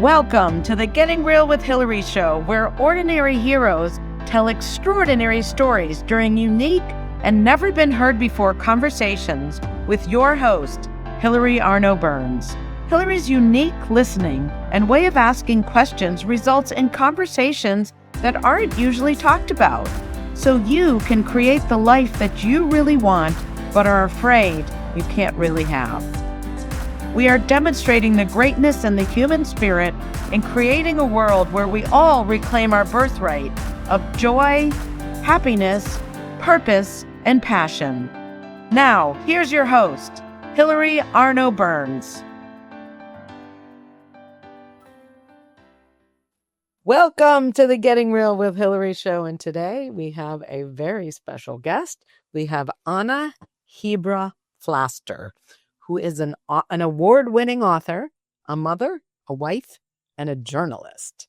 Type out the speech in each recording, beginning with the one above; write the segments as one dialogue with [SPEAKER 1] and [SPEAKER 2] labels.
[SPEAKER 1] Welcome to the Getting Real with Hilary show, where ordinary heroes tell extraordinary stories during unique and never been heard before conversations with your host, Hilary Burns. Hilary's unique listening and way of asking questions results in conversations that aren't usually talked about, so you can create the life that you really want but are afraid you can't really have. We are demonstrating the greatness and the human spirit in creating a world where we all reclaim our birthright of joy, happiness, purpose, and passion. Now, here's your host, Hilary Burns. Welcome to the Getting Real with Hilary show, and today we have a very special guest. We have Hebra Flaster, who is an award-winning author, a mother, a wife, and a journalist.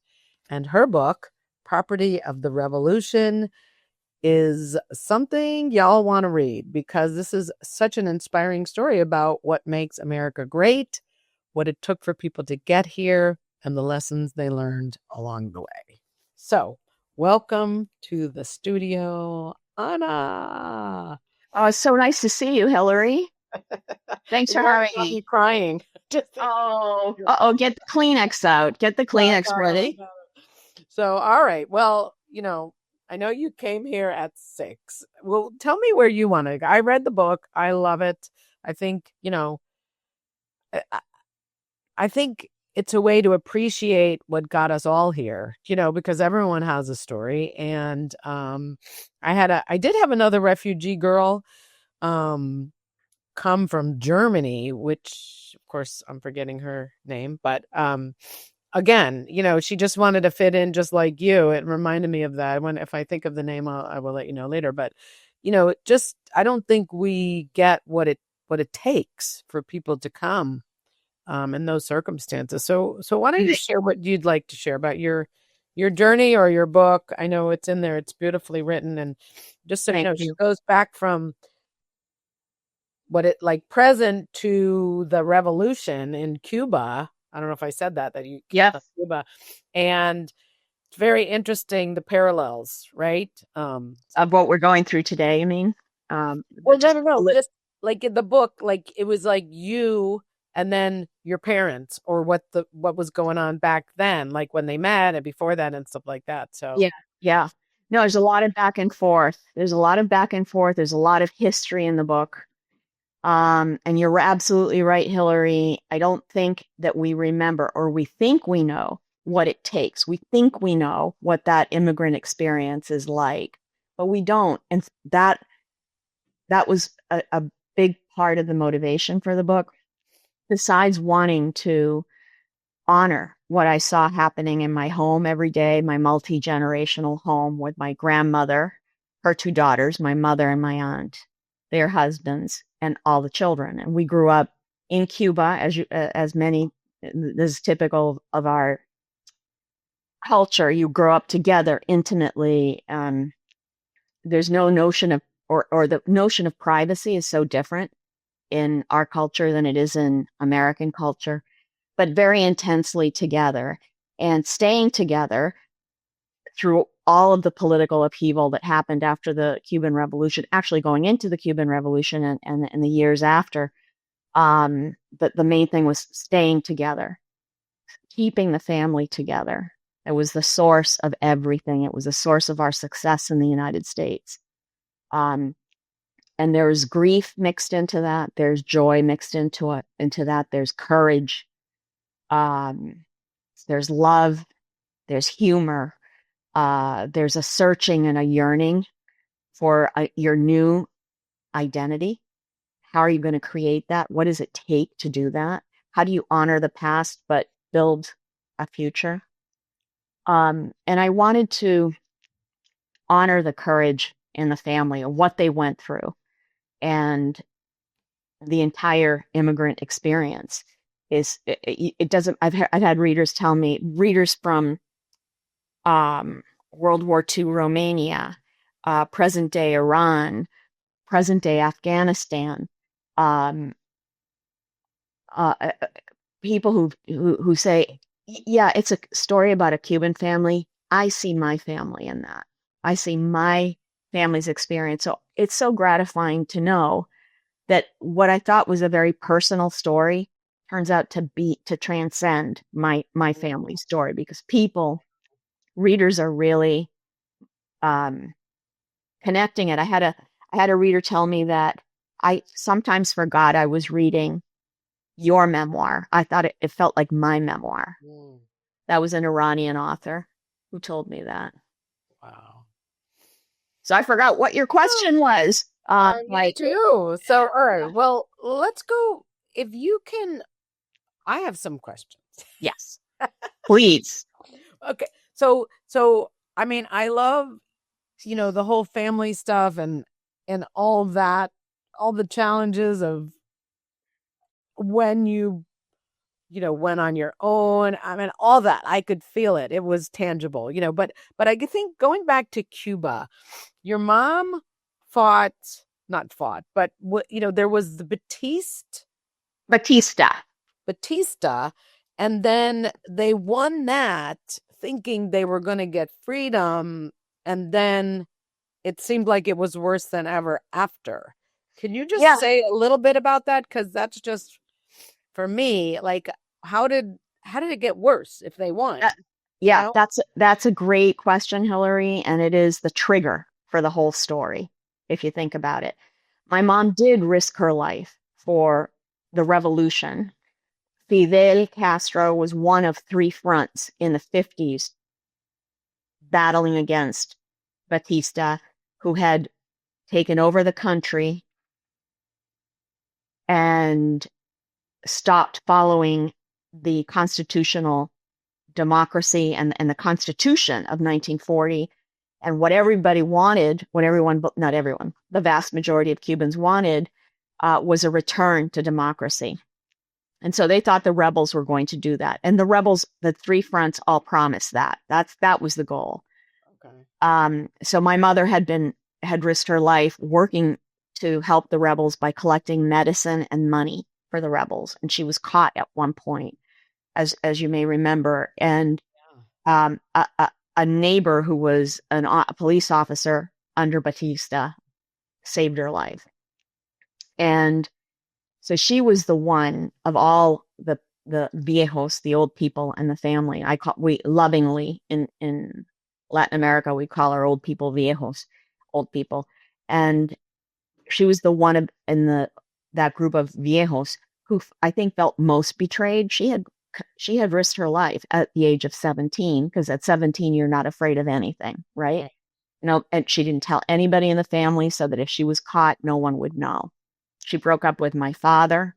[SPEAKER 1] And her book, Property of the Revolution, is something y'all want to read because this is such an inspiring story about what makes America great, what it took for people to get here, and the lessons they learned along the way. So, welcome to the studio, Anna.
[SPEAKER 2] Oh, it's so nice to see you, Hilary. Thanks for having me.
[SPEAKER 1] You crying.
[SPEAKER 2] Get the Kleenex out. Get the Kleenex ready.
[SPEAKER 1] So, all right. Well, I know you came here at 6. Well, tell me where you want to go. I read the book. I love it. I think, I think it's a way to appreciate what got us all here, because everyone has a story. And I did have another refugee girl come from Germany, which of course I'm forgetting her name, but again, she just wanted to fit in just like you. It reminded me of that. If I think of the name, I will let you know later. But I don't think we get what it takes for people to come in those circumstances. So why don't you share what you'd like to share about your journey or your book? I know it's in there. It's beautifully written, and just so you know, she goes back from present to the revolution in Cuba. I don't know if I said that Cuba. And it's very interesting, the parallels, right?
[SPEAKER 2] Of what we're going through today, you mean?
[SPEAKER 1] No. Just like in the book, like it was like you and then your parents, or what was going on back then, like when they met and before that and stuff like that. So
[SPEAKER 2] yeah. No, there's a lot of back and forth. There's a lot of history in the book. And you're absolutely right, Hilary. I don't think that we remember, or we think we know what it takes. We think we know what that immigrant experience is like, but we don't. And that was a big part of the motivation for the book, besides wanting to honor what I saw happening in my home every day, my multi-generational home with my grandmother, her 2 daughters, my mother and my aunt, their husbands, and all the children. And we grew up in Cuba, as many, this is typical of our culture. You grow up together intimately. There's no notion of, or the notion of privacy is so different in our culture than it is in American culture, but very intensely together, and staying together through all of the political upheaval that happened after the Cuban Revolution, actually going into the Cuban Revolution and the years after. But the main thing was staying together, keeping the family together. It was the source of everything. It was the source of our success in the United States. And there's grief mixed into that. There's joy mixed into that. There's courage. There's love. There's humor. There's a searching and a yearning for your new identity. How are you going to create that? What does it take to do that? How do you honor the past but build a future? And I wanted to honor the courage in the family of what they went through and the entire immigrant experience. It doesn't. I've had readers tell me, readers from World War II Romania, present day Iran, present day Afghanistan, people who say Yeah, it's a story about a Cuban family. I see my family in that. I see my family's experience. So it's so gratifying to know that what I thought was a very personal story turns out to transcend my family's story, because readers are really um, connecting it. I had a reader tell me that I sometimes forgot I was reading your memoir. I thought it felt like my memoir.
[SPEAKER 3] Mm,
[SPEAKER 2] That was an Iranian author who told me that.
[SPEAKER 3] wow.
[SPEAKER 2] So I forgot what your question was.
[SPEAKER 3] Me too. So, all right. Well, let's go. If you can, I have some questions.
[SPEAKER 2] Yes, please.
[SPEAKER 3] Okay. I mean, I love, the whole family stuff and all that, all the challenges of when you went on your own. I mean, all that. I could feel it. It was tangible, but I think going back to Cuba, your mom not fought, but there was the Batista, and then they won that thinking they were going to get freedom, and then it seemed like it was worse than ever after. Can you just say a little bit about that? Because that's just, for me, like, how did it get worse if they won?
[SPEAKER 2] Yeah, that's a great question, Hilary, and it is the trigger for the whole story, if you think about it. My mom did risk her life for the revolution. Fidel Castro was one of three fronts in the 50s battling against Batista, who had taken over the country and stopped following the constitutional democracy and the Constitution of 1940. And what everybody wanted, not everyone, the vast majority of Cubans wanted, was a return to democracy. And so they thought the rebels were going to do that. And the rebels, the three fronts, all promised that. That was the goal. Okay. So my mother had risked her life working to help the rebels by collecting medicine and money for the rebels. And she was caught at one point, as you may remember. And a neighbor who was a police officer under Batista saved her life. And so she was the one of all the viejos, the old people and the family. We lovingly in Latin America, we call our old people viejos, old people. And she was the one in that group of viejos who I think felt most betrayed. She had risked her life at the age of 17, because at 17, you're not afraid of anything, right? And she didn't tell anybody in the family, so that if she was caught, no one would know. She broke up with my father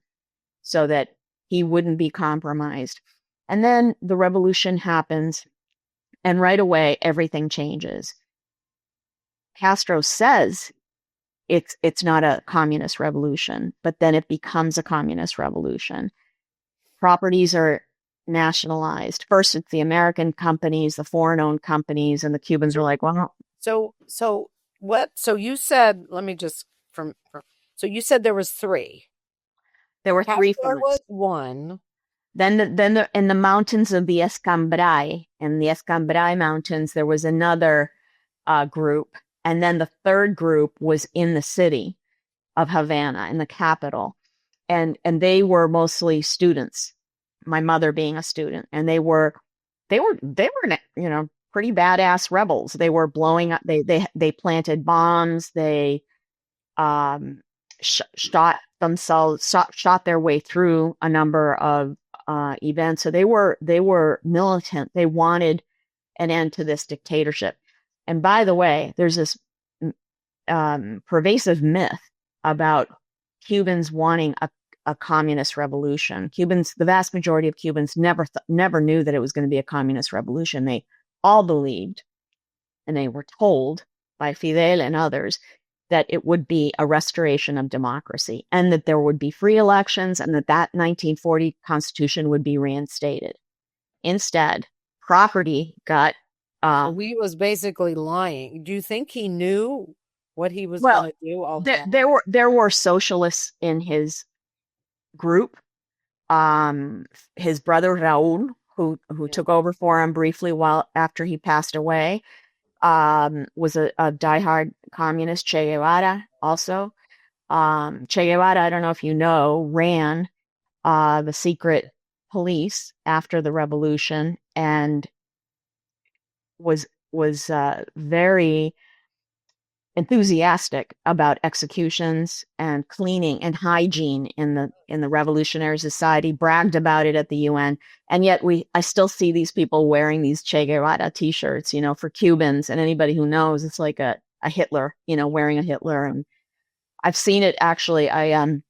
[SPEAKER 2] so that he wouldn't be compromised. And then the revolution happens, and right away, everything changes. Castro says it's not a communist revolution, but then it becomes a communist revolution. Properties are nationalized. First, it's the American companies, the foreign-owned companies, and the Cubans were like, well.
[SPEAKER 3] So what? So you said, let me just so you said there was three.
[SPEAKER 2] There were three fronts.
[SPEAKER 3] Was one.
[SPEAKER 2] Then in the mountains of the Escambray, in the Escambray Mountains, there was another group. And then the third group was in the city of Havana, in the capital. And they were mostly students, my mother being a student. And they were pretty badass rebels. They were blowing up, they planted bombs, they shot their way through a number of events. So they were militant. They wanted an end to this dictatorship. And by the way, there's this pervasive myth about Cubans wanting a communist revolution. The vast majority of Cubans never knew that it was going to be a communist revolution. They all believed, and they were told by Fidel and others, that it would be a restoration of democracy, and that there would be free elections, and that 1940 Constitution would be reinstated. Instead, property got...
[SPEAKER 3] So he was basically lying. Do you think he knew what he was going to do?
[SPEAKER 2] There were socialists in his group. His brother Raul, who took over for him briefly while after he passed away, was a diehard communist. Che Guevara also. Che Guevara, I don't know if you know, ran the secret police after the revolution and was very enthusiastic about executions and cleaning and hygiene in the revolutionary society, bragged about it at the UN. And yet I still see these people wearing these Che Guevara t-shirts, for Cubans, and anybody who knows, it's like a Hitler, wearing a Hitler. And I've seen it actually. I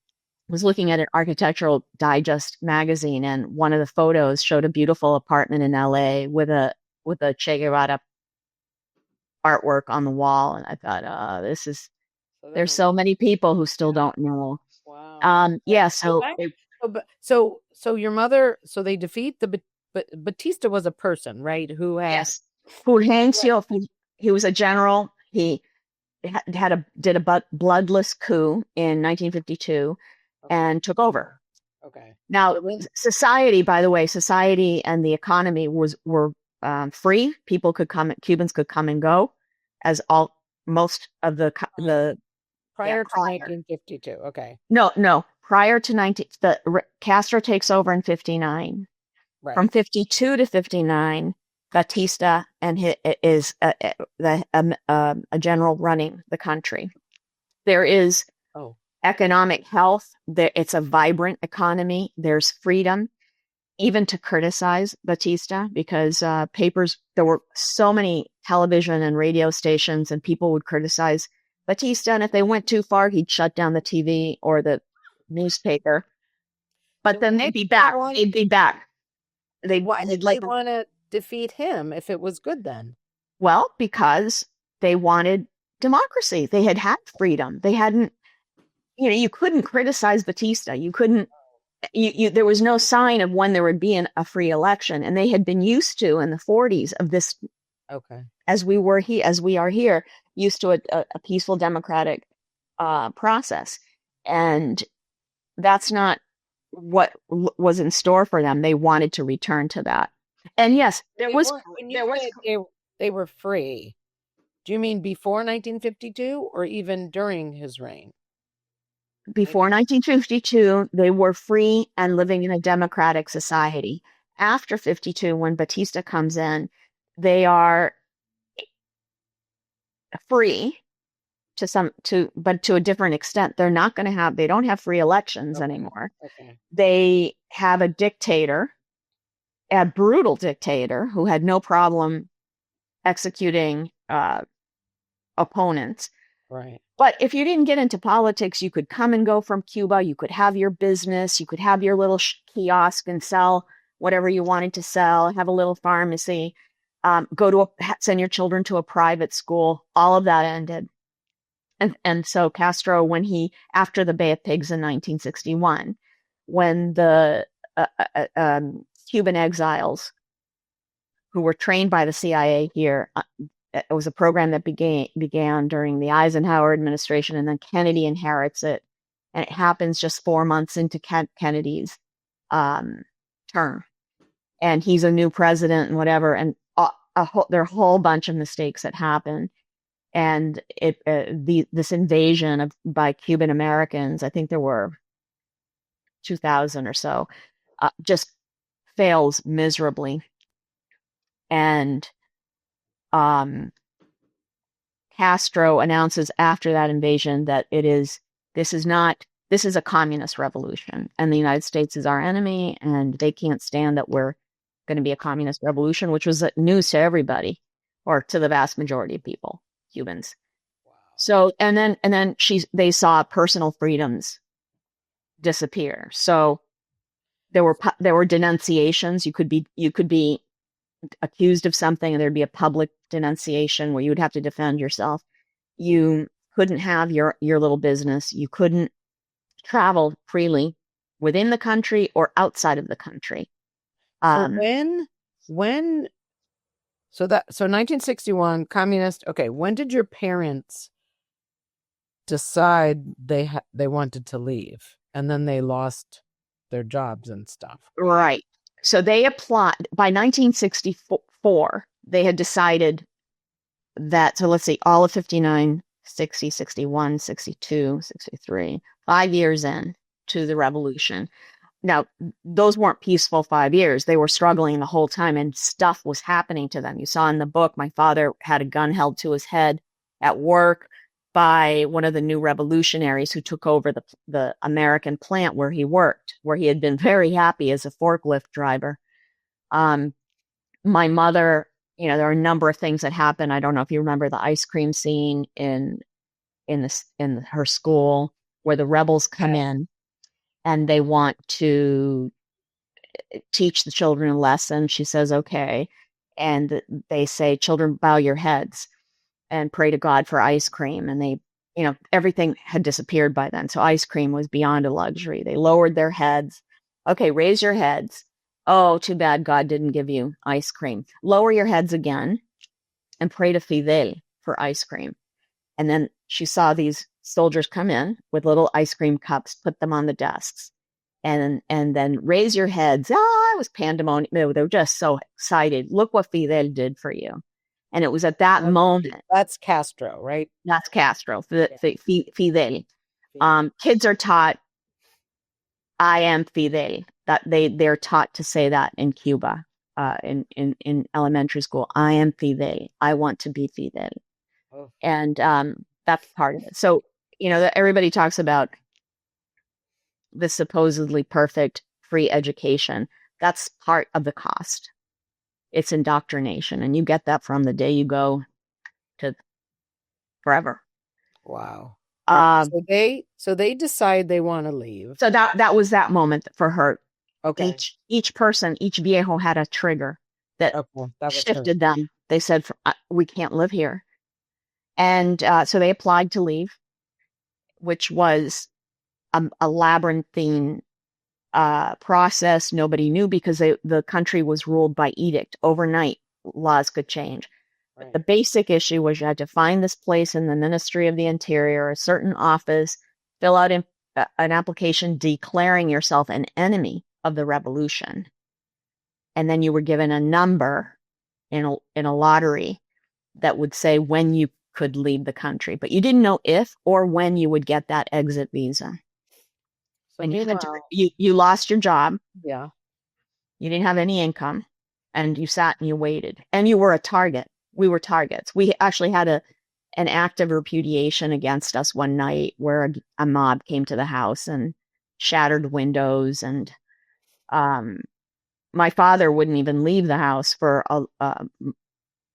[SPEAKER 2] was looking at an Architectural Digest magazine, and one of the photos showed a beautiful apartment in LA with a Che Guevara artwork on the wall. And I thought, there's so many people who still don't know.
[SPEAKER 3] Wow.
[SPEAKER 2] Yeah.
[SPEAKER 3] So your mother, so they defeat Batista was a person, right? Who had,
[SPEAKER 2] yes, Fulgencio, he was a general. He did a bloodless coup in 1952 and took over.
[SPEAKER 3] Okay.
[SPEAKER 2] Now, society, by the way, and the economy were free. People could come, Cubans could come and go, as most of the
[SPEAKER 3] prior to 1952. Okay.
[SPEAKER 2] No, prior to Castro takes over in 59. Right. From 52 to 59, Batista and is a general running the country. There is economic health. It's a vibrant economy. There's freedom, even to criticize Batista, because there were so many television and radio stations, and people would criticize Batista, and if they went too far, he'd shut down the TV or the newspaper. But then they'd be back. They'd
[SPEAKER 3] want to defeat him if it was good then?
[SPEAKER 2] Well, because they wanted democracy. They had freedom. They hadn't, you couldn't criticize Batista. You couldn't, there was no sign of when there would be a free election. And they had been used to in the 40s of this.
[SPEAKER 3] Okay.
[SPEAKER 2] As we are here, used to a peaceful democratic process. And that's not what was in store for them. They wanted to return to that. And yes,
[SPEAKER 3] they were free. Do you mean before 1952 or even during his reign?
[SPEAKER 2] Before 1952, they were free and living in a democratic society. After 52, when Batista comes in, they are free but to a different extent. They're not going to they don't have free elections anymore.
[SPEAKER 3] Okay.
[SPEAKER 2] They have a dictator, a brutal dictator who had no problem executing opponents.
[SPEAKER 3] Right.
[SPEAKER 2] But if you didn't get into politics, you could come and go from Cuba. You could have your business. You could have your little kiosk and sell whatever you wanted to sell, have a little pharmacy, send your children to a private school. All of that ended. And so Castro, after the Bay of Pigs in 1961, when the Cuban exiles who were trained by the CIA here, it was a program that began during the Eisenhower administration, and then Kennedy inherits it. And it happens just 4 months into Kennedy's term. And he's a new president and whatever. And there are a whole bunch of mistakes that happen. And this invasion by Cuban Americans, I think there were 2,000 or so, just fails miserably. And Castro announces after that invasion that this is a communist revolution, and the United States is our enemy, and they can't stand that we're going to be a communist revolution, which was news to everybody, or to the vast majority of people. Cubans. Wow. So, and then they saw personal freedoms disappear. So there were denunciations. You could be accused of something, and there'd be a public denunciation where you would have to defend yourself. You couldn't have your little business. You couldn't travel freely within the country or outside of the country.
[SPEAKER 3] So So 1961, communist. Okay, when did your parents decide they wanted to leave, and then they lost their jobs and stuff?
[SPEAKER 2] Right. So they applied by 1964. They had decided that, so let's see, all of 59, 60, 61, 62, 63, 5 years in to the revolution. Now, those weren't peaceful 5 years. They were struggling the whole time, and stuff was happening to them. You saw in the book, my father had a gun held to his head at work by one of the new revolutionaries who took over the American plant where he worked, where he had been very happy as a forklift driver. My mother, there are a number of things that happened. I don't know if you remember the ice cream scene in her school where the rebels come in and they want to teach the children a lesson. She says, okay. And they say, children, bow your heads and pray to God for ice cream. And they, everything had disappeared by then. So ice cream was beyond a luxury. They lowered their heads. Okay, raise your heads. Oh, too bad God didn't give you ice cream. Lower your heads again and pray to Fidel for ice cream. And then she saw these soldiers come in with little ice cream cups, put them on the desks, and then raise your heads. Ah, it was pandemonium. They were just so excited. Look what Fidel did for you. And it was at that moment.
[SPEAKER 3] That's Castro, right?
[SPEAKER 2] That's Castro, Fidel. Kids are taught, I am Fidel. That they're taught to say that in Cuba, in elementary school. I am Fidel. I want to be Fidel. Oh. And that's part of it. So, everybody talks about the supposedly perfect free education. That's part of the cost. It's indoctrination. And you get that from the day you go to forever.
[SPEAKER 3] Wow. So they decide they want to leave.
[SPEAKER 2] So that was that moment for her.
[SPEAKER 3] Okay.
[SPEAKER 2] Each person, each viejo had a trigger that shifted them. They said, we can't live here. And so they applied to leave, which was a labyrinthine process. Nobody knew because the country was ruled by edict. Overnight, laws could change. Right. But the basic issue was you had to find this place in the Ministry of the Interior, a certain office, fill out an application declaring yourself an enemy of the revolution. And then you were given a number in a lottery that would say when you could leave the country, but you didn't know if or when you would get that exit visa. When you lost your job,
[SPEAKER 3] yeah,
[SPEAKER 2] you didn't have any income, and you sat and you waited, and you were a target. We were targets. We actually had an act of repudiation against us one night where a mob came to the house and shattered windows, and my father wouldn't even leave the house for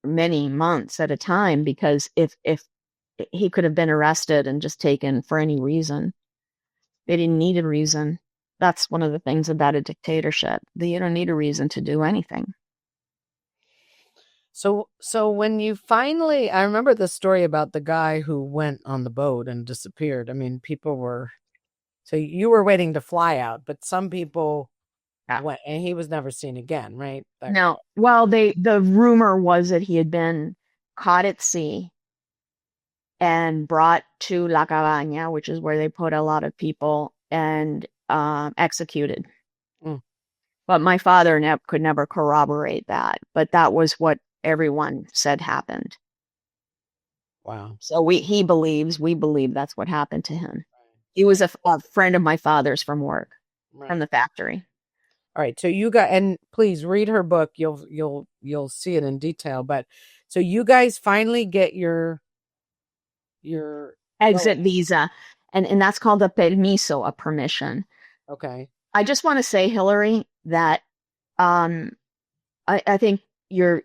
[SPEAKER 2] many months at a time because if he could have been arrested and just taken for any reason. They didn't need a reason. That's one of the things about a dictatorship. You don't need a reason to do anything.
[SPEAKER 3] So when you finally, I remember the story about the guy who went on the boat and disappeared. I mean, so you were waiting to fly out, but some people went, and he was never seen again, right?
[SPEAKER 2] No. Well, the rumor was that he had been caught at sea and brought to La Cabaña, which is where they put a lot of people, and executed. Mm. But my father could never corroborate that. But that was what everyone said happened.
[SPEAKER 3] Wow.
[SPEAKER 2] So we believe that's what happened to him. He was a friend of my father's from work, from the factory.
[SPEAKER 3] All right. So and please read her book. You'll see it in detail. But so you guys finally get your
[SPEAKER 2] exit visa, and that's called a permiso, a permission.
[SPEAKER 3] Okay.
[SPEAKER 2] I just want to say, Hilary, that I think your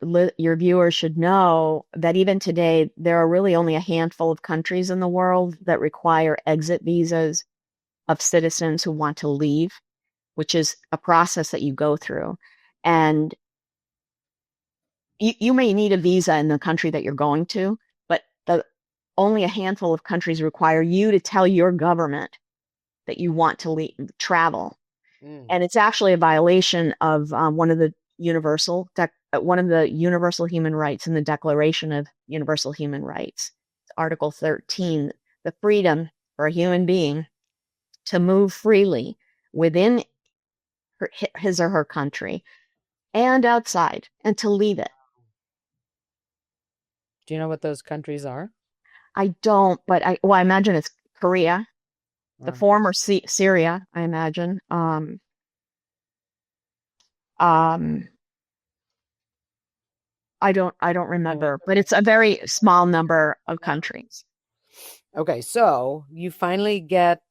[SPEAKER 2] viewers should know that even today there are really only a handful of countries in the world that require exit visas of citizens who want to leave, which is a process that you go through. And you may need a visa in the country that you're going to, but only a handful of countries require you to tell your government that you want to travel. Mm. And it's actually a violation of one of the universal human rights in the Declaration of Universal Human Rights, Article 13, the freedom for a human being to move freely within his or her country and outside, and to leave it.
[SPEAKER 3] Do you know what those countries are?
[SPEAKER 2] I don't, but I imagine it's Korea, the
[SPEAKER 3] Or-
[SPEAKER 2] former Syria, I imagine. I don't remember, but it's a very small number of countries.
[SPEAKER 3] Okay, so you finally get.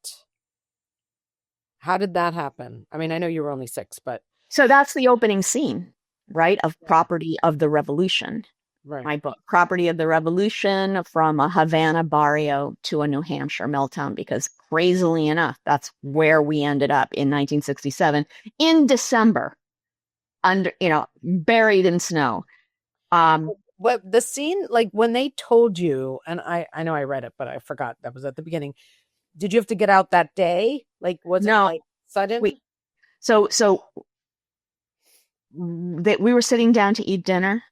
[SPEAKER 3] How did that happen? I mean, I know you were only 6, but
[SPEAKER 2] So that's the opening scene, right? Of Property of the Revolution.
[SPEAKER 3] right.
[SPEAKER 2] My book, Property of the Revolution, from a Havana barrio to a New Hampshire mill town, because crazily enough, that's where we ended up in 1967 in December, buried in snow.
[SPEAKER 3] What the scene, like when they told you, and I know I read it, but I forgot that was at the beginning. Did you have to get out that day? Like, was it like sudden?
[SPEAKER 2] We were sitting down to eat dinner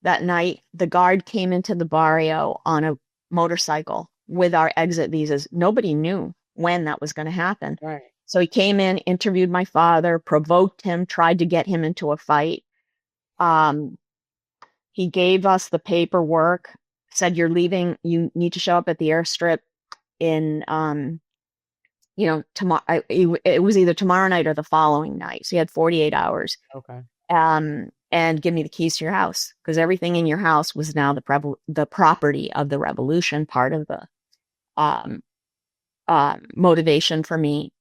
[SPEAKER 2] that night. The guard came into the barrio on a motorcycle with our exit visas. Nobody knew when that was going to happen.
[SPEAKER 3] Right.
[SPEAKER 2] So he came in, interviewed my father, provoked him, tried to get him into a fight. He gave us the paperwork, said, "You're leaving. You need to show up at the airstrip in, tomorrow." It was either tomorrow night or the following night. So you had 48 hours.
[SPEAKER 3] Okay.
[SPEAKER 2] And give me the keys to your house, because everything in your house was now the property of the revolution, part of the motivation for me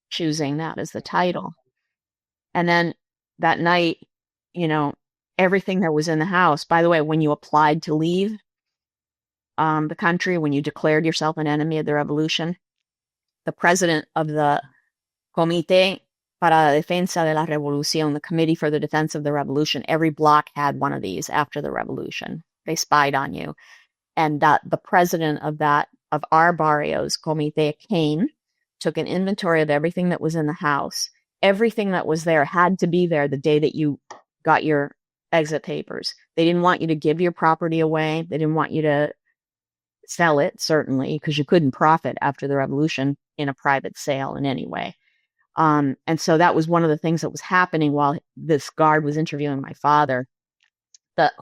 [SPEAKER 2] choosing that as the title. And then that night, everything that was in the house, by the way, when you applied to leave the country, when you declared yourself an enemy of the revolution, the president of the Comité para la Defensa de la Revolución, the Committee for the Defense of the Revolution, every block had one of these after the revolution. They spied on you. And the president of our barrios, Comité, came, took an inventory of everything that was in the house. Everything that was there had to be there the day that you got your exit papers. They didn't want you to give your property away. They didn't want you to sell it, certainly, because you couldn't profit after the revolution in a private sale in any way. And so that was one of the things that was happening while this guard was interviewing my father.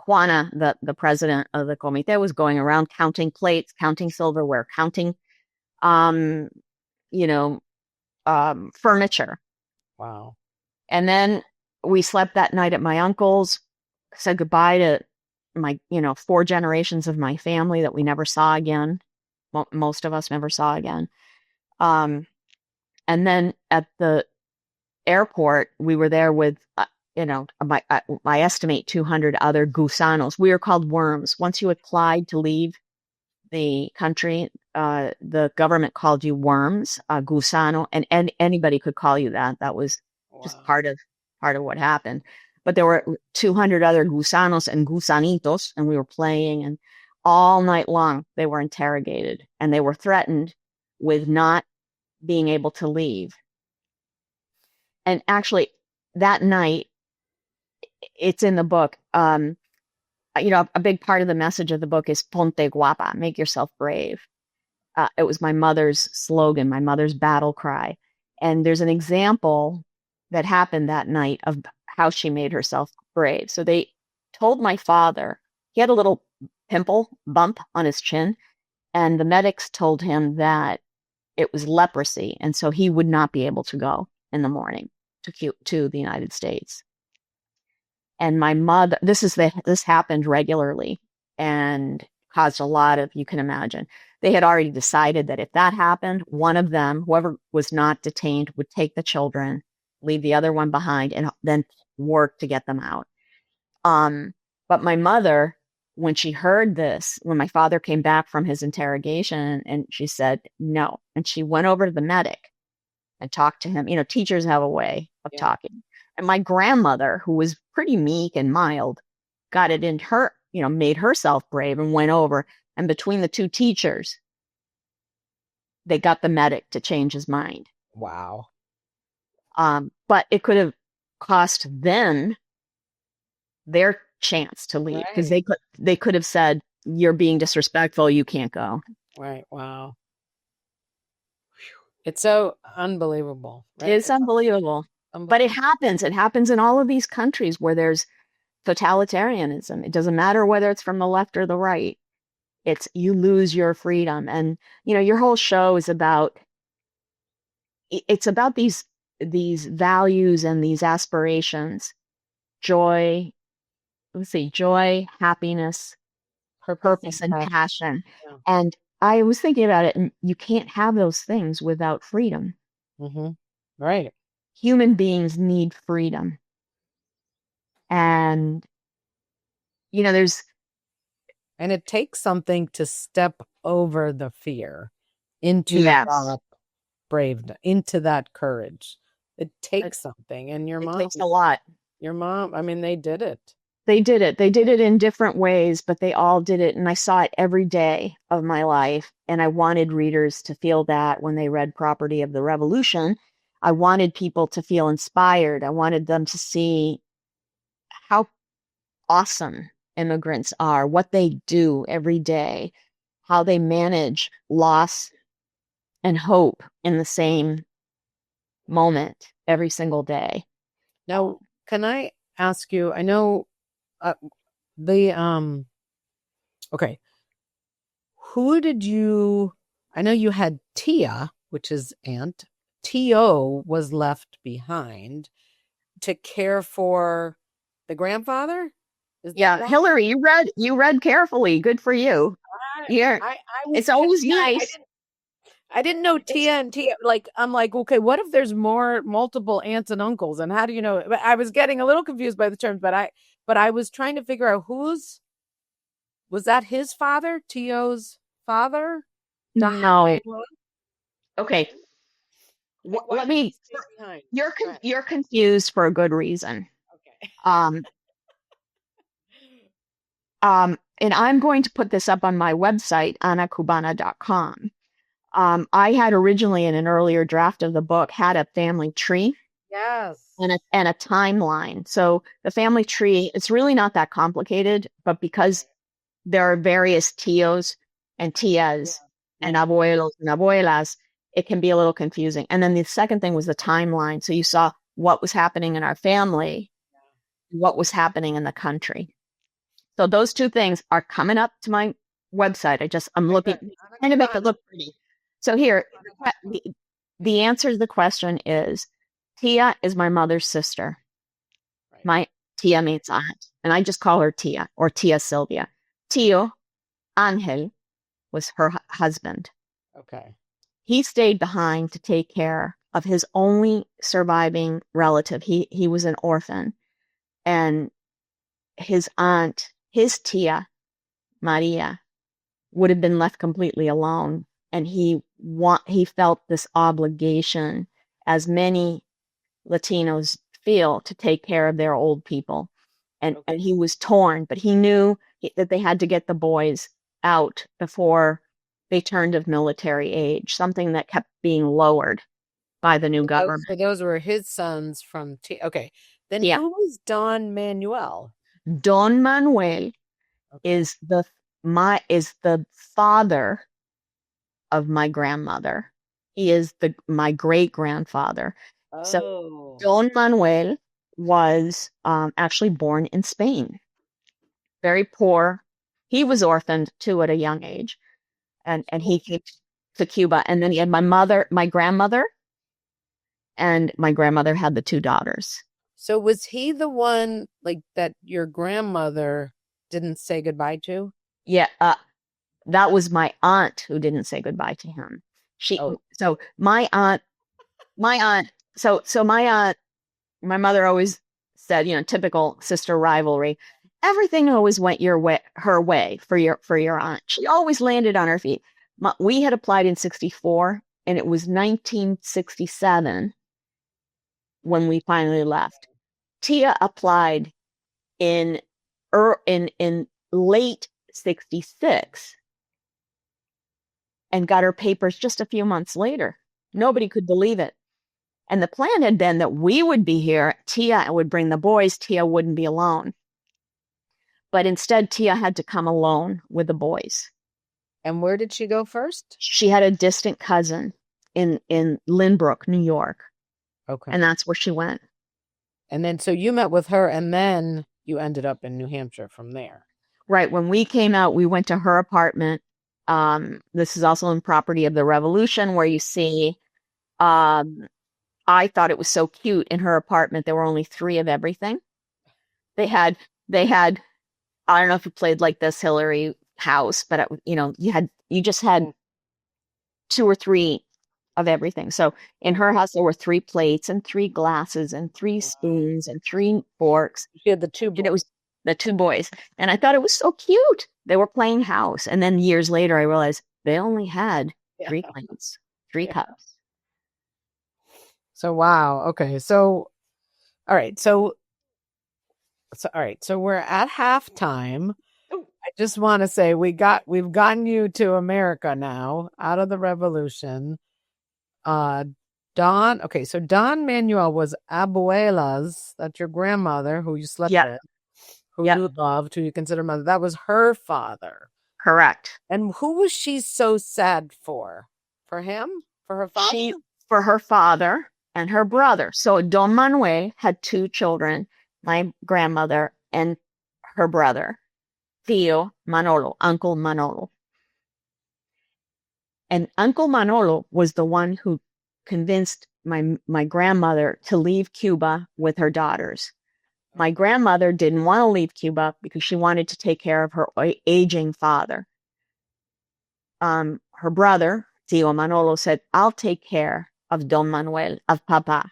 [SPEAKER 2] Juana, the president of the Comité, was going around counting plates, counting silverware, counting, furniture.
[SPEAKER 3] Wow.
[SPEAKER 2] And then we slept that night at my uncle's, said goodbye to my, 4 generations of my family that we never saw again. Most of us never saw again. And then at the airport, we were there with, I estimate 200 other gusanos. We were called worms. Once you applied to leave the country, the government called you worms, gusano, and anybody could call you that. That was just part of what happened. But there were 200 other gusanos and gusanitos, and we were playing, and all night long they were interrogated, and they were threatened with not being able to leave. And actually, that night, it's in the book. A big part of the message of the book is Ponte Guapa, make yourself brave. It was my mother's slogan, my mother's battle cry. And there's an example that happened that night of how she made herself brave. So they told my father, he had a little bump on his chin, and the medics told him that it was leprosy, and so he would not be able to go in the morning to the United States. And my mother, this happened regularly and caused a lot of, you can imagine. They had already decided that if that happened, one of them, whoever was not detained, would take the children, leave the other one behind, and then work to get them out. But my mother, when she heard this, when my father came back from his interrogation, and she said no, and she went over to the medic and talked to him. Teachers have a way of talking. And my grandmother, who was pretty meek and mild, got it in her, made herself brave and went over. And between the 2 teachers, they got the medic to change his mind.
[SPEAKER 3] Wow.
[SPEAKER 2] But it could have cost them their chance to leave, because they could have said, "You're being disrespectful. You can't go."
[SPEAKER 3] Right. Wow. It's so unbelievable. Right?
[SPEAKER 2] It's unbelievable. But it happens. It happens in all of these countries where there's totalitarianism. It doesn't matter whether it's from the left or the right. It's you lose your freedom. And, your whole show is about, it's about these values and these aspirations, joy, happiness, purpose, and passion.
[SPEAKER 3] Yeah.
[SPEAKER 2] And I was thinking about it, and you can't have those things without freedom.
[SPEAKER 3] Mm-hmm. Right.
[SPEAKER 2] Human beings need freedom. And,
[SPEAKER 3] and it takes something to step over the fear into
[SPEAKER 2] Yes.
[SPEAKER 3] that braveness, into that courage. It takes something. And your mom,
[SPEAKER 2] it takes a lot.
[SPEAKER 3] Your mom, I mean, they did it.
[SPEAKER 2] They did it. They did it in different ways, but they all did it. And I saw it every day of my life. And I wanted readers to feel that when they read Property of the Revolution. I wanted people to feel inspired. I wanted them to see how awesome immigrants are, what they do every day, how they manage loss and hope in the same moment every single day.
[SPEAKER 3] Now, can I ask you, I know okay, I know you had Tia, which is aunt. Tio was left behind to care for the grandfather.
[SPEAKER 2] Yeah, Hilary, you read carefully. Good for you. It's always nice.
[SPEAKER 3] I didn't know Tia and Tia. I'm like, okay, what if there's multiple aunts and uncles, and how do you know? I was getting a little confused by the terms, but I was trying to figure out was that his father, Tio's father?
[SPEAKER 2] No. Okay. Let me. You're confused for a good reason.
[SPEAKER 3] Okay.
[SPEAKER 2] And I'm going to put this up on my website, anacubana.com. I had originally in an earlier draft of the book had a family tree.
[SPEAKER 3] Yes.
[SPEAKER 2] And a timeline. So the family tree, it's really not that complicated, but because there are various tios and tias and abuelos and abuelas, it can be a little confusing. And then the second thing was the timeline. So you saw what was happening in our family, what was happening in the country. So those two things are coming up to my website. I'm looking trying to make it look pretty. So here, the answer to the question is, Tia is my mother's sister. Right. My Tia means aunt, and I just call her Tia or Tia Sylvia. Tio, Angel, was her husband.
[SPEAKER 3] Okay.
[SPEAKER 2] He stayed behind to take care of his only surviving relative. He was an orphan, and his aunt, his Tia, Maria, would have been left completely alone. And he felt this obligation, as many Latinos feel, to take care of their old people. And he was torn, but he knew that they had to get the boys out before they turned of military age, something that kept being lowered by the new government.
[SPEAKER 3] So those were his sons from Okay. Then who was Don Manuel?
[SPEAKER 2] Don Manuel is the father of my grandmother. He is my great grandfather.
[SPEAKER 3] Oh.
[SPEAKER 2] So Don Manuel was actually born in Spain. Very poor. He was orphaned too at a young age, and he came to Cuba. And then he had my grandmother, and my grandmother had the two daughters.
[SPEAKER 3] So was he the one that your grandmother didn't say goodbye to?
[SPEAKER 2] Yeah, that was my aunt who didn't say goodbye to him. So my aunt, my mother always said, typical sister rivalry. Everything always went her way for your aunt. She always landed on her feet. We had applied in 1964, and it was 1967 when we finally left. Tia applied in late 1966 and got her papers just a few months later. Nobody could believe it. And the plan had been that we would be here. Tia would bring the boys. Tia wouldn't be alone. But instead, Tia had to come alone with the boys.
[SPEAKER 3] And where did she go first?
[SPEAKER 2] She had a distant cousin in Lynbrook, New York.
[SPEAKER 3] Okay.
[SPEAKER 2] And that's where she went.
[SPEAKER 3] And then, so you met with her, and then you ended up in New Hampshire from there.
[SPEAKER 2] Right. When we came out, we went to her apartment. This is also in Property of the Revolution, where you see, I thought it was so cute in her apartment. There were only 3 of everything. They had, I don't know if you played like this, Hilary house, but you just had 2 or 3 of everything. So in her house, there were 3 plates and 3 glasses and 3 spoons and 3 forks.
[SPEAKER 3] She had the 2 boys.
[SPEAKER 2] And it was the 2 boys. And I thought it was so cute. They were playing house. And then years later, I realized they only had 3 plates, 3 cups.
[SPEAKER 3] So, wow. Okay. So, all right. So we're at halftime. I just want to say we've gotten you to America now, out of the revolution. Don Manuel was abuela's, that's your grandmother who you slept with, who you loved, who you consider mother. That was her father.
[SPEAKER 2] Correct.
[SPEAKER 3] And who was she so sad for? For him? For her father?
[SPEAKER 2] For her father and her brother. So Don Manuel had 2 children, my grandmother and her brother, Tío Manolo, Uncle Manolo. And Uncle Manolo was the one who convinced my grandmother to leave Cuba with her daughters. My grandmother didn't want to leave Cuba because she wanted to take care of her aging father. Her brother, Tío Manolo, said, I'll take care of Don Manuel, of Papa.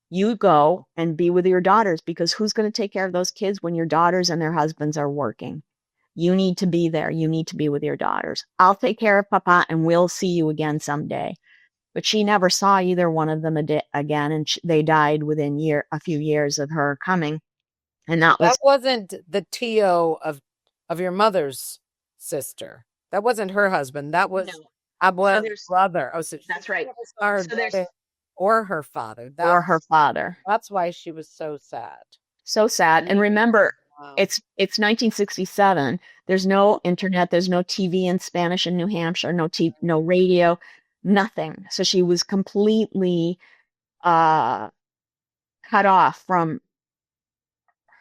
[SPEAKER 2] You go and be with your daughters, because who's going to take care of those kids when your daughters and their husbands are working? You need to be there. You need to be with your daughters. I'll take care of Papa and we'll see you again someday. But she never saw either one of them again, and they died within a few years of her coming. And that
[SPEAKER 3] wasn't the Tío of your mother's sister. That wasn't her husband. That was Abuela's brother. Oh, so
[SPEAKER 2] that's right.
[SPEAKER 3] Or her father.
[SPEAKER 2] Her father.
[SPEAKER 3] That's why she was so sad.
[SPEAKER 2] So sad. And remember, it's 1967. There's no internet. There's no TV in Spanish in New Hampshire. No radio. Nothing. So she was completely cut off from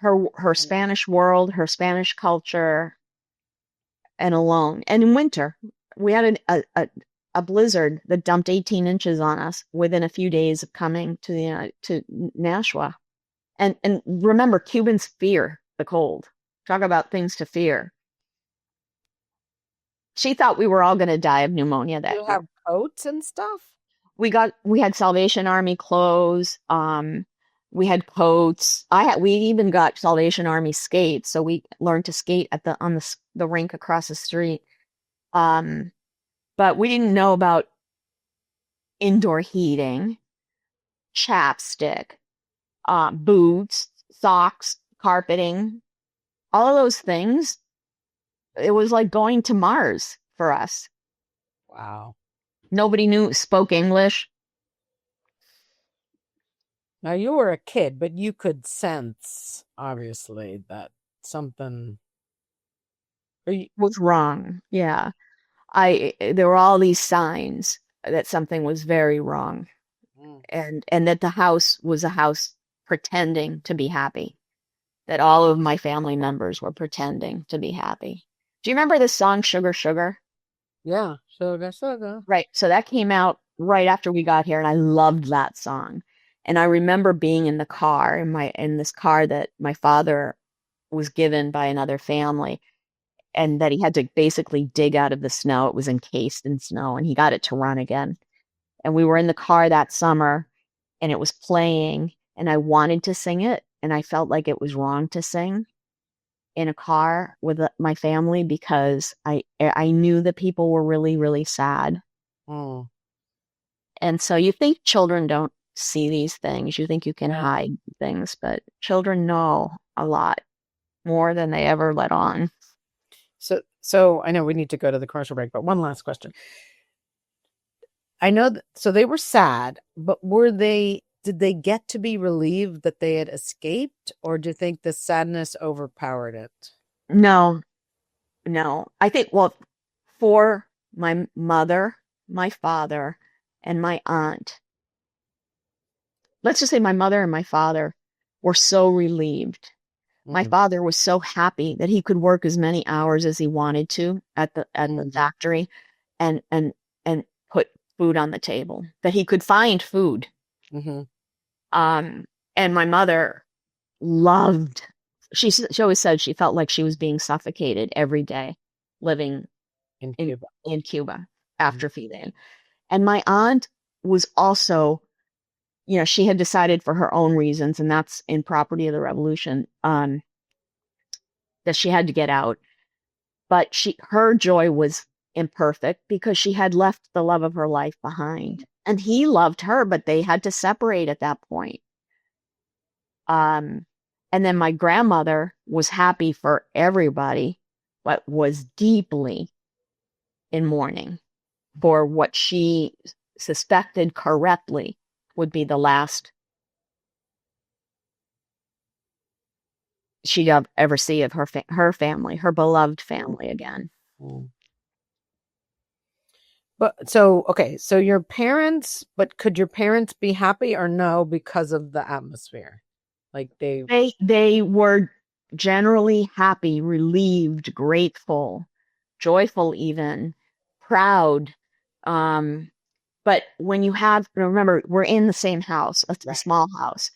[SPEAKER 2] her Spanish world, her Spanish culture, and alone. And in winter, we had a blizzard that dumped 18 inches on us within a few days of coming to Nashua. And remember, Cubans fear the cold. Talk about things to fear. She thought we were all going to die of pneumonia that year.
[SPEAKER 3] You have coats and stuff?
[SPEAKER 2] We had Salvation Army clothes. We had coats. We even got Salvation Army skates. So we learned to skate on the rink across the street. But we didn't know about indoor heating, chapstick, boots, socks, carpeting, all of those things. It was like going to Mars for us.
[SPEAKER 3] Wow.
[SPEAKER 2] Nobody spoke English.
[SPEAKER 3] Now, you were a kid, but you could sense, obviously, that something
[SPEAKER 2] was wrong. Yeah. There were all these signs that something was very wrong. And that the house was a house pretending to be happy. That all of my family members were pretending to be happy. Do you remember the song Sugar, Sugar?
[SPEAKER 3] Yeah, Sugar, Sugar.
[SPEAKER 2] Right. So that came out right after we got here, and I loved that song. And I remember being in the car, in this car that my father was given by another family, and that he had to basically dig out of the snow. It was encased in snow, and he got it to run again. And we were in the car that summer, and it was playing, and I wanted to sing it, and I felt like it was wrong to sing in a car with my family, because I knew that people were really, really sad.
[SPEAKER 3] Oh.
[SPEAKER 2] And so you think children don't see these things. You think you can hide things, but children know a lot more than they ever let on.
[SPEAKER 3] So I know we need to go to the commercial break, but one last question. I know so they were sad, but did they get to be relieved that they had escaped, or do you think the sadness overpowered it?
[SPEAKER 2] No. I think, for my mother, my father, and my aunt, let's just say my mother and my father were so relieved. My father was so happy that he could work as many hours as he wanted to at the factory and put food on the table, that he could find food. And my mother loved, she always said she felt like she was being suffocated every day living in Cuba after FIDE. And my aunt was also, you know, she had decided for her own reasons, and that's in Property of the Revolution, that she had to get out. But her joy was imperfect because she had left the love of her life behind. And he loved her, but they had to separate at that point. And then my grandmother was happy for everybody, but was deeply in mourning for what she suspected correctly would be the last she'd ever see of her family, her beloved family again.
[SPEAKER 3] But so your parents, but could your parents be happy or no because of the atmosphere? Like
[SPEAKER 2] they were generally happy, relieved, grateful, joyful, even proud. But when you have, remember, we're in the same house, a small house.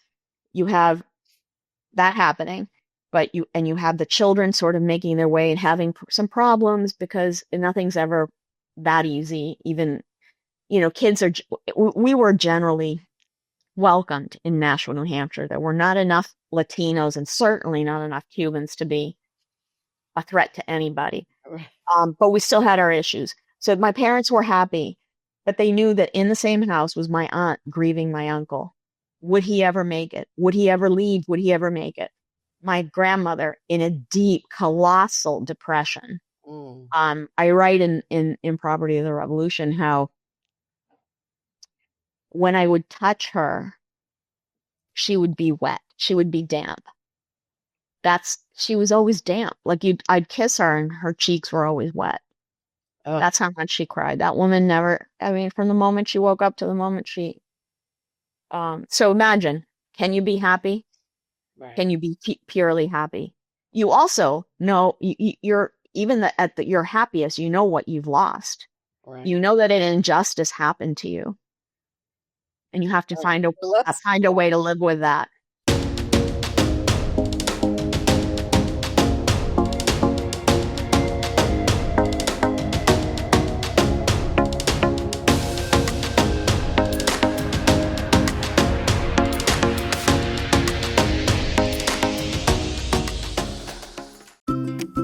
[SPEAKER 2] You have that happening, but you have the children sort of making their way and having some problems because nothing's ever that easy. Even, you know, we were generally welcomed in Nashua, New Hampshire. There were not enough Latinos and certainly not enough Cubans to be a threat to anybody. But we still had our issues. So my parents were happy, but they knew that in the same house was my aunt grieving my uncle. Would he ever make it? Would he ever leave? Would he ever make it? My grandmother in a deep, colossal depression. I write in Property of the Revolution how when I would touch her, she would be wet. She would be damp. She was always damp. Like I'd kiss her and her cheeks were always wet. That's how much she cried. That woman never, I mean, from the moment she woke up to the moment she, so imagine, can you be happy? Right. Can you be purely happy? You also know you're even at your happiest, you know what you've lost. Right. You know that an injustice happened to you. And you have to find a way to live with that.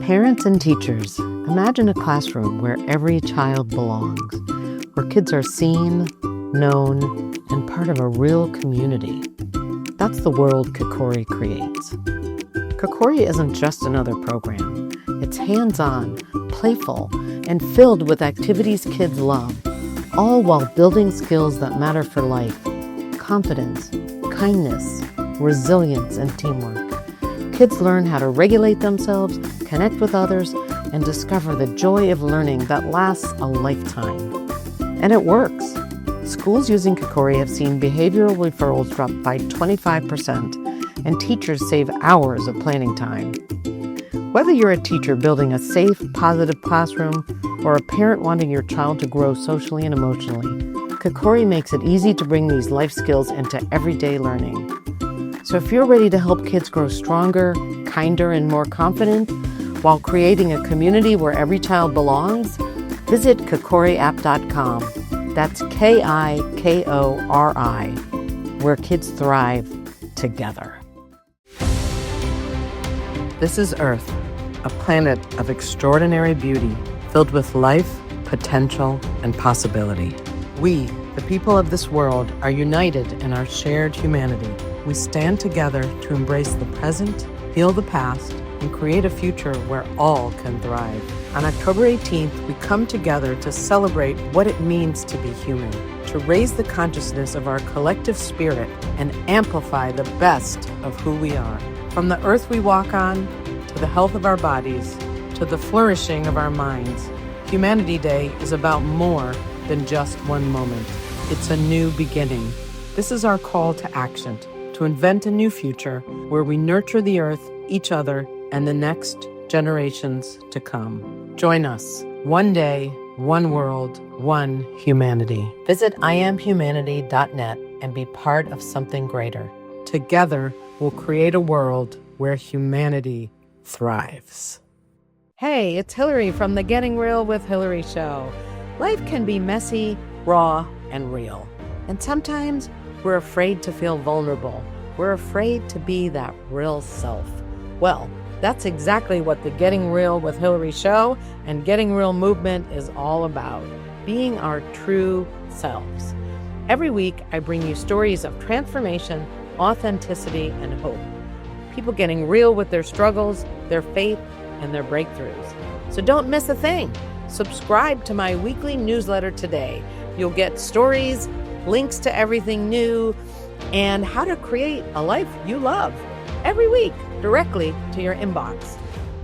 [SPEAKER 3] Parents and teachers, imagine a classroom where every child belongs, where kids are seen, known, and part of a real community. That's the world Kokori creates. Kokori isn't just another program. It's hands-on, playful, and filled with activities kids love, all while building skills that matter for life: confidence, kindness, resilience, and teamwork. Kids learn how to regulate themselves, connect with others, and discover the joy of learning that lasts a lifetime. And it works. Schools using Kokori have seen behavioral referrals drop by 25%, and teachers save hours of planning time. Whether you're a teacher building a safe, positive classroom, or a parent wanting your child to grow socially and emotionally, Kokori makes it easy to bring these life skills into everyday learning. So if you're ready to help kids grow stronger, kinder, and more confident, while creating a community where every child belongs, visit kokoriapp.com. That's KIKORI, where kids thrive together. This is Earth, a planet of extraordinary beauty, filled with life, potential, and possibility. We, the people of this world, are united in our shared humanity. We stand together to embrace the present, heal the past, and create a future where all can thrive. On October 18th, we come together to celebrate what it means to be human, to raise the consciousness of our collective spirit and amplify the best of who we are. From the earth we walk on, to the health of our bodies, to the flourishing of our minds, Humanity Day is about more than just one moment. It's a new beginning. This is our call to action, to invent a new future where we nurture the earth, each other, and the next generations to come. Join us. One day, one world, one humanity. Visit IamHumanity.net and be part of something greater. Together, we'll create a world where humanity thrives. Hey, it's Hilary from the Getting Real with Hilary show. Life can be messy, raw, and real. And sometimes we're afraid to feel vulnerable. We're afraid to be that real self. Well, that's exactly what the Getting Real with Hilary show and Getting Real movement is all about. Being our true selves. Every week, I bring you stories of transformation, authenticity, and hope. People getting real with their struggles, their faith, and their breakthroughs. So don't miss a thing. Subscribe to my weekly newsletter today. You'll get stories, links to everything new, and how to create a life you love every week directly to your inbox.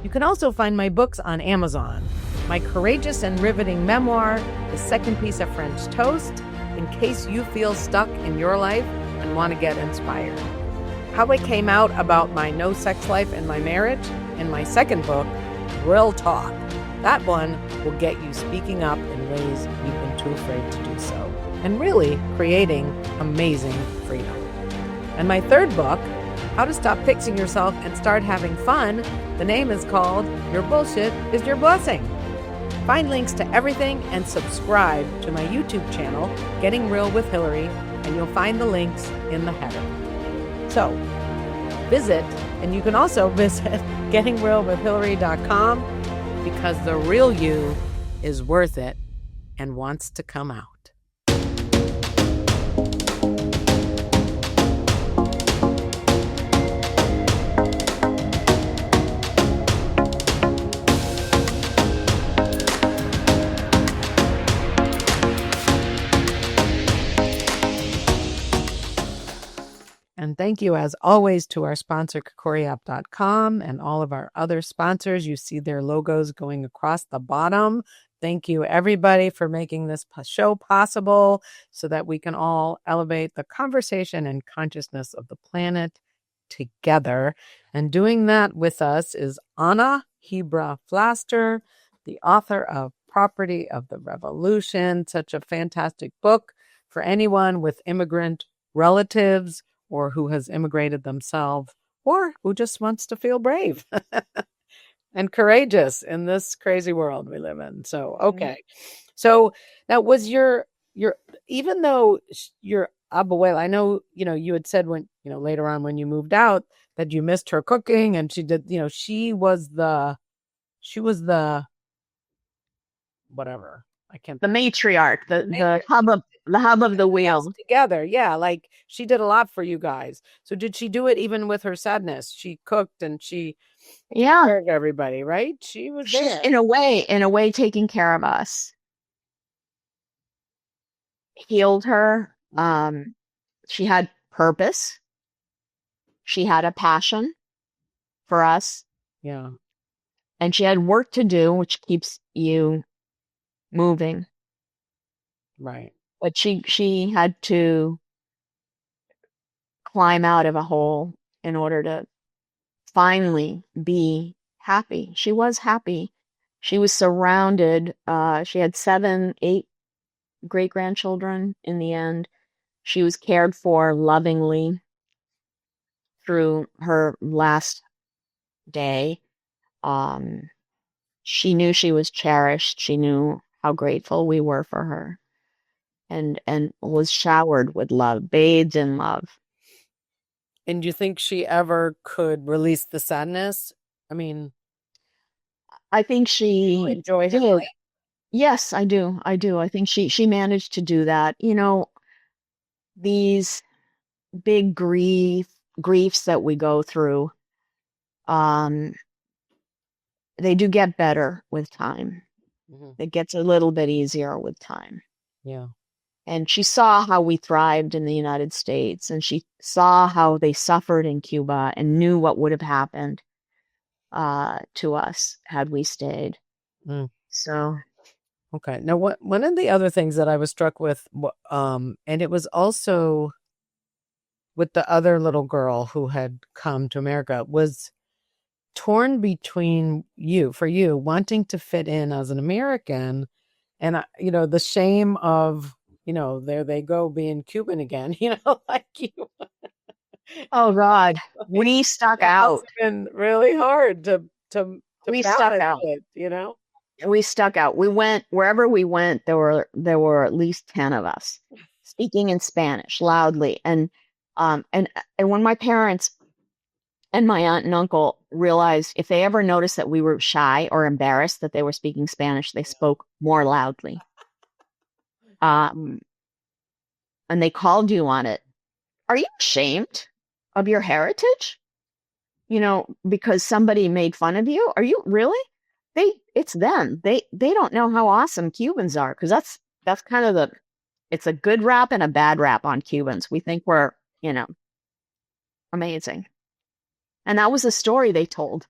[SPEAKER 3] You can also find my books on Amazon. My courageous and riveting memoir, The Second Piece of French Toast, in case you feel stuck in your life and want to get inspired. How I came out about my no sex life in my marriage, and my second book, Real Talk. That one will get you speaking up in ways you've been too afraid to do so, and really creating amazing freedom. And my third book, How to Stop Fixing Yourself and Start Having Fun, the name is called Your Bullshit is Your Blessing. Find links to everything and subscribe to my YouTube channel, Getting Real with Hilary, and you'll find the links in the header. So, visit, and you can also visit gettingrealwithhilary.com, because the real you is worth it and wants to come out. And thank you, as always, to our sponsor, KakoriApp.com, and all of our other sponsors. You see their logos going across the bottom. Thank you, everybody, for making this show possible so that we can all elevate the conversation and consciousness of the planet together. And doing that with us is Anna Hebra Flaster, the author of Property of the Revolution, such a fantastic book for anyone with immigrant relatives, or who has immigrated themselves, or who just wants to feel brave and courageous in this crazy world we live in. So, okay. So that was your, even though your abuela, I know, you had said when, later on when you moved out that you missed her cooking, and she did, she was the whatever. I can't.
[SPEAKER 2] The matriarch, the hub of the wheel.
[SPEAKER 3] Together, yeah, like she did a lot for you guys. So did she do it even with her sadness? She cooked and she cared for everybody, right? She was there.
[SPEAKER 2] In a way, taking care of us. Healed her. She had purpose. She had a passion for us.
[SPEAKER 3] Yeah.
[SPEAKER 2] And she had work to do, which keeps you moving.
[SPEAKER 3] Right.
[SPEAKER 2] But she had to climb out of a hole in order to finally be happy. She was happy. She was surrounded. She had 7, 8 great-grandchildren in the end. She was cared for lovingly through her last day. She knew she was cherished. She knew how grateful we were for her, and was showered with love, bathed in love.
[SPEAKER 3] And do you think she ever could release the sadness? I mean,
[SPEAKER 2] I think she
[SPEAKER 3] enjoyed
[SPEAKER 2] did.
[SPEAKER 3] her life.
[SPEAKER 2] Yes, I do. I think she managed to do that. These big griefs that we go through, they do get better with time. Mm-hmm. It gets a little bit easier with time.
[SPEAKER 3] Yeah.
[SPEAKER 2] And she saw how we thrived in the United States, and she saw how they suffered in Cuba, and knew what would have happened to us had we stayed. So,
[SPEAKER 3] okay. Now, one of the other things that I was struck with, and it was also with the other little girl who had come to America was torn between you wanting to fit in as an American and, the shame of, there they go being Cuban again, like you.
[SPEAKER 2] Oh God, we stuck
[SPEAKER 3] It must
[SPEAKER 2] out.
[SPEAKER 3] have been really hard to
[SPEAKER 2] We stuck
[SPEAKER 3] balance
[SPEAKER 2] out.
[SPEAKER 3] it,
[SPEAKER 2] We stuck out. We went wherever we went. There were at least 10 of us speaking in Spanish loudly. And when my parents and my aunt and uncle realized if they ever noticed that we were shy or embarrassed that they were speaking Spanish, they spoke more loudly. And they called you on it. Are you ashamed of your heritage? Because somebody made fun of you? Are you really? It's them. They don't know how awesome Cubans are, because that's kind of it's a good rap and a bad rap on Cubans. We think we're, amazing. And that was a story they told.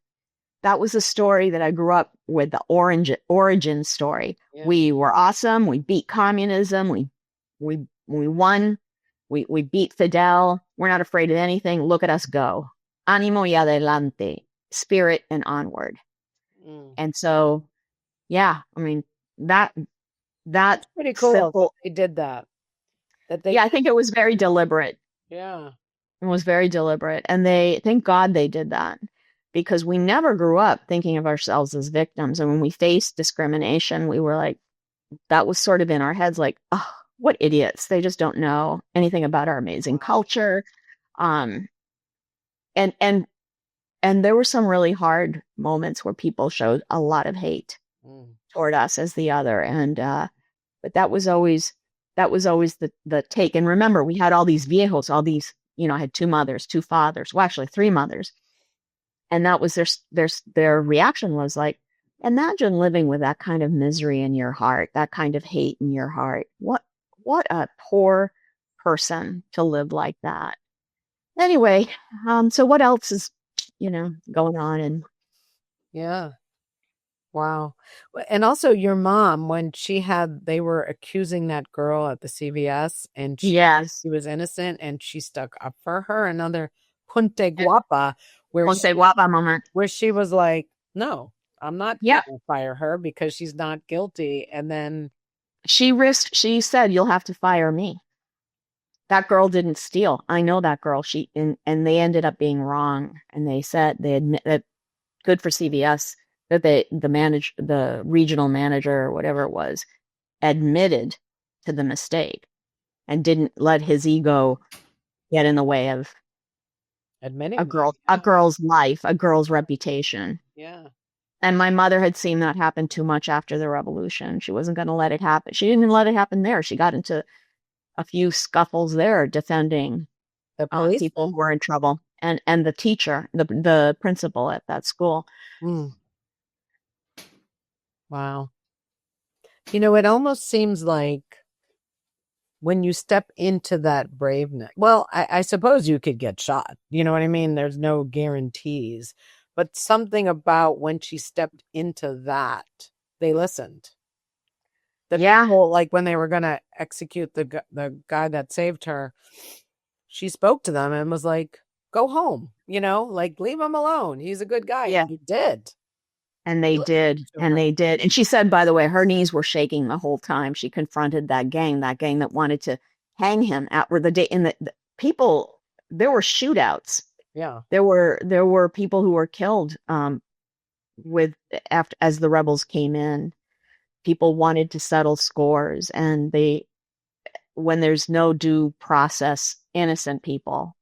[SPEAKER 2] That was a story that I grew up with, the origin story. Yeah. We were awesome. We beat communism. We won. We beat Fidel. We're not afraid of anything. Look at us go. Ánimo y adelante. Spirit and onward. And so, yeah, I mean, that's
[SPEAKER 3] pretty cool. Simple. They did that.
[SPEAKER 2] I think it was very deliberate.
[SPEAKER 3] Yeah.
[SPEAKER 2] It was very deliberate. And thank God they did that, because we never grew up thinking of ourselves as victims. And when we faced discrimination, we were like, that was sort of in our heads, like, oh, what idiots. They just don't know anything about our amazing culture. And there were some really hard moments where people showed a lot of hate toward us as the other. And, but that was always the take. And remember, we had all these viejos, all these, I had 2 mothers, 2 fathers, well, actually 3 mothers. And that was their reaction was like, imagine living with that kind of misery in your heart, that kind of hate in your heart. What a poor person to live like that. Anyway, so what else is, going on? And
[SPEAKER 3] yeah. Wow. And also your mom, when they were accusing that girl at the CVS and she was innocent and she stuck up for her. Another Ponte Guapa,
[SPEAKER 2] moment
[SPEAKER 3] where she was like, no, I'm not going to fire her because she's not guilty. And then
[SPEAKER 2] she said, you'll have to fire me. That girl didn't steal. I know that girl. And they ended up being wrong. And they admit that, good for CVS, that the regional manager or whatever it was admitted to the mistake and didn't let his ego get in the way of
[SPEAKER 3] admitting
[SPEAKER 2] a girl's life, a girl's reputation.
[SPEAKER 3] Yeah.
[SPEAKER 2] And my mother had seen that happen too much after the revolution. She wasn't going to let it happen. She didn't let it happen there. She got into a few scuffles there defending
[SPEAKER 3] the police
[SPEAKER 2] people who were in trouble, and the teacher, the principal at that school.
[SPEAKER 3] Wow. It almost seems like when you step into that braveness, well, I suppose you could get shot. You know what I mean? There's no guarantees, but something about when she stepped into that, they listened. People, like when they were going to execute the guy that saved her, she spoke to them and was like, go home, like leave him alone. He's a good guy.
[SPEAKER 2] Yeah.
[SPEAKER 3] He did.
[SPEAKER 2] And they did. And they did. And she said, by the way, her knees were shaking the whole time she confronted that gang that wanted to hang him out where the people, there were shootouts.
[SPEAKER 3] Yeah.
[SPEAKER 2] There were people who were killed as the rebels came in. People wanted to settle scores, and when there's no due process, innocent people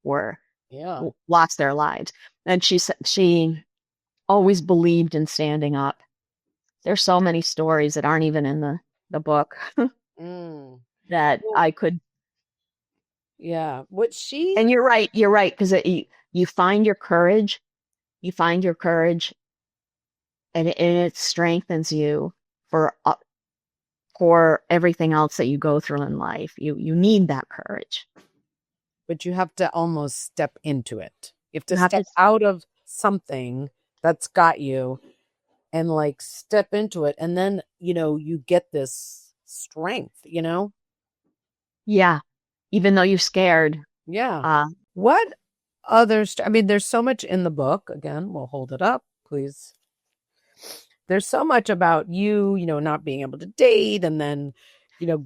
[SPEAKER 2] lost their lives. And she always believed in standing up. There's so many stories that aren't even in the book that I could.
[SPEAKER 3] Yeah.
[SPEAKER 2] And you're right, because you find your courage, and it strengthens you for everything else that you go through in life. You need that courage.
[SPEAKER 3] But you have to almost step into it. You have to step out of something that's got you and like step into it. And then, you get this strength,
[SPEAKER 2] Yeah. Even though you're scared.
[SPEAKER 3] Yeah. What others? I mean, there's so much in the book. Again, we'll hold it up, please. There's so much about you, not being able to date, and then,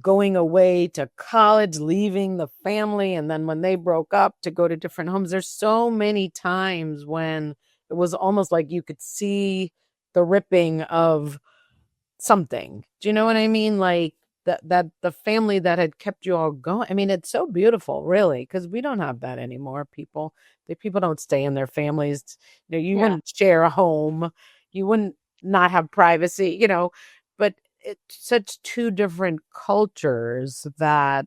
[SPEAKER 3] going away to college, leaving the family, and then when they broke up to go to different homes. There's so many times when it was almost like you could see the ripping of something. Do you know what I mean? Like that the family that had kept you all going. I mean, it's so beautiful, really, because we don't have that anymore. People don't stay in their families. You wouldn't share a home. You wouldn't not have privacy, but it's such two different cultures that,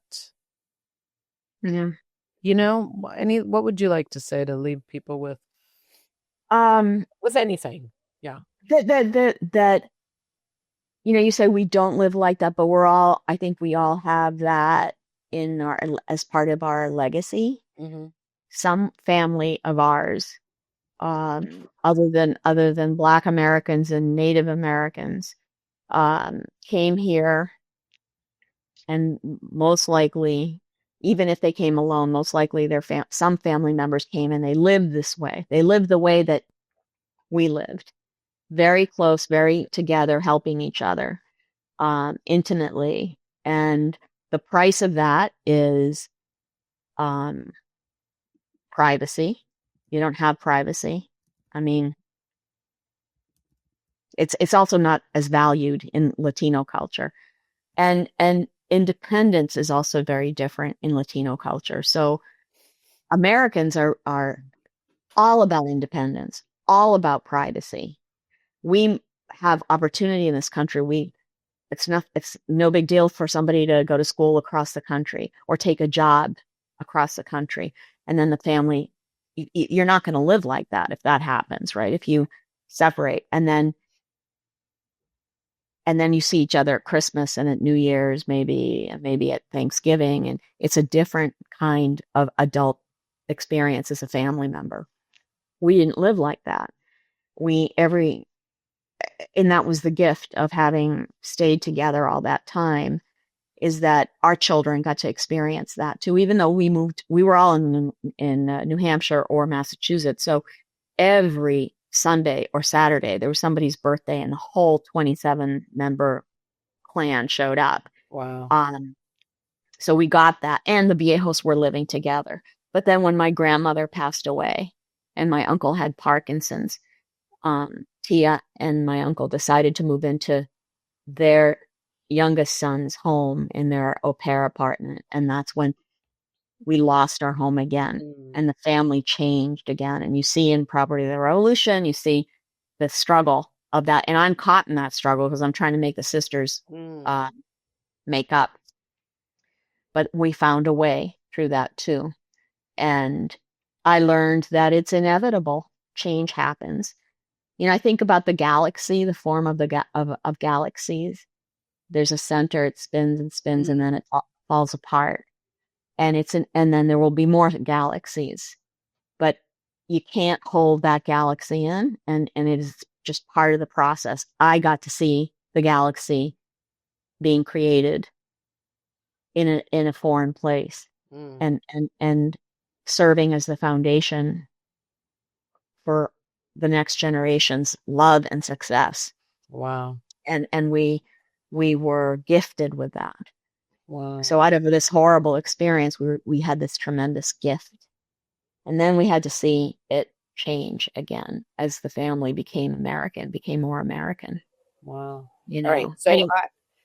[SPEAKER 3] what would you like to say to leave people with anything? Yeah.
[SPEAKER 2] That you say we don't live like that, but I think we all have that as part of our legacy.
[SPEAKER 3] Mm-hmm.
[SPEAKER 2] Some family of ours, other than Black Americans and Native Americans, came here, and most likely, even if they came alone, most likely some family members came and they lived this way. They lived the way that we lived. Very close, very together, helping each other intimately. And the price of that is privacy. You don't have privacy. I mean, it's also not as valued in Latino culture. And independence is also very different in Latino culture. So Americans are all about independence, all about privacy. We have opportunity in this country. It's no big deal for somebody to go to school across the country or take a job across the country. And then the family, you're not going to live like that if that happens, right? If you separate and then you see each other at Christmas and at New Year's, maybe at Thanksgiving. And it's a different kind of adult experience as a family member. We didn't live like that. And that was the gift of having stayed together all that time, is that our children got to experience that too, even though we were all in New Hampshire or Massachusetts. So every Sunday or Saturday, there was somebody's birthday and the whole 27-member clan showed up.
[SPEAKER 3] Wow.
[SPEAKER 2] So we got that, and the viejos were living together. But then when my grandmother passed away and my uncle had Parkinson's, Tia and my uncle decided to move into their youngest son's home in their au pair apartment. And that's when we lost our home again, and the family changed again. And you see in Property of the Revolution, you see the struggle of that. And I'm caught in that struggle because I'm trying to make the sisters make up. But we found a way through that too. And I learned that it's inevitable. Change happens. I think about the galaxy, the form of of galaxies. There's a center, it spins and spins, and then it falls apart. And and then there will be more galaxies, but you can't hold that galaxy in, and it is just part of the process. I got to see the galaxy being created in a foreign place, and serving as the foundation for the next generation's love and success.
[SPEAKER 3] Wow.
[SPEAKER 2] And we were gifted with that.
[SPEAKER 3] Wow.
[SPEAKER 2] So out of this horrible experience, we had this tremendous gift. And then we had to see it change again as the family became more American.
[SPEAKER 3] Wow.
[SPEAKER 2] All
[SPEAKER 3] right.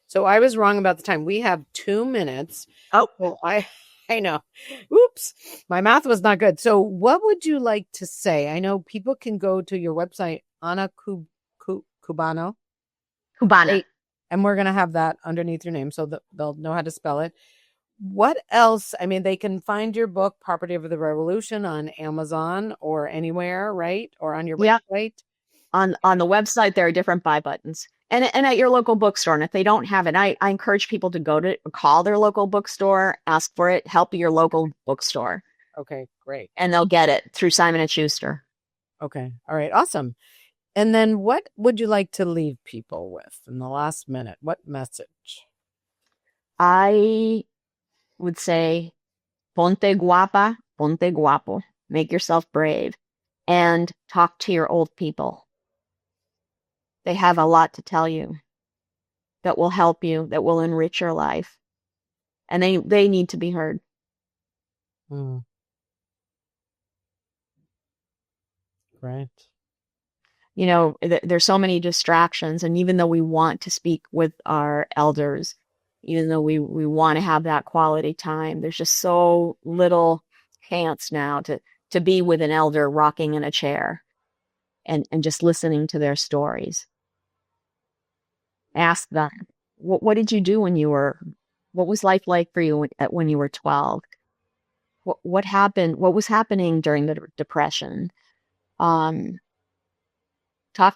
[SPEAKER 3] So I was wrong about the time. We have 2 minutes.
[SPEAKER 2] Oh,
[SPEAKER 3] well, I know. Oops. My math was not good. So what would you like to say? I know people can go to your website, Ana Cubano.
[SPEAKER 2] Cubana.
[SPEAKER 3] And we're going to have that underneath your name so that they'll know how to spell it. What else? I mean, they can find your book, Property of the Revolution, on Amazon or anywhere, right? Or on your website?
[SPEAKER 2] On the website, there are different buy buttons. And at your local bookstore. And if they don't have it, I encourage people to call their local bookstore, ask for it, help your local bookstore.
[SPEAKER 3] Okay, great.
[SPEAKER 2] And they'll get it through Simon & Schuster.
[SPEAKER 3] Okay. All right. Awesome. And then what would you like to leave people with in the last minute? What message?
[SPEAKER 2] I would say, Ponte Guapa, Ponte guapo. Make yourself brave. And talk to your old people. They have a lot to tell you that will help you, that will enrich your life. And they need to be heard.
[SPEAKER 3] Mm. Right.
[SPEAKER 2] You know, there's so many distractions. And even though we want to speak with our elders, even though we want to have that quality time, there's just so little chance now to be with an elder rocking in a chair and just listening to their stories. Ask them, what did you do what was life like for you when you were 12? What happened? What was happening during the Depression? Talk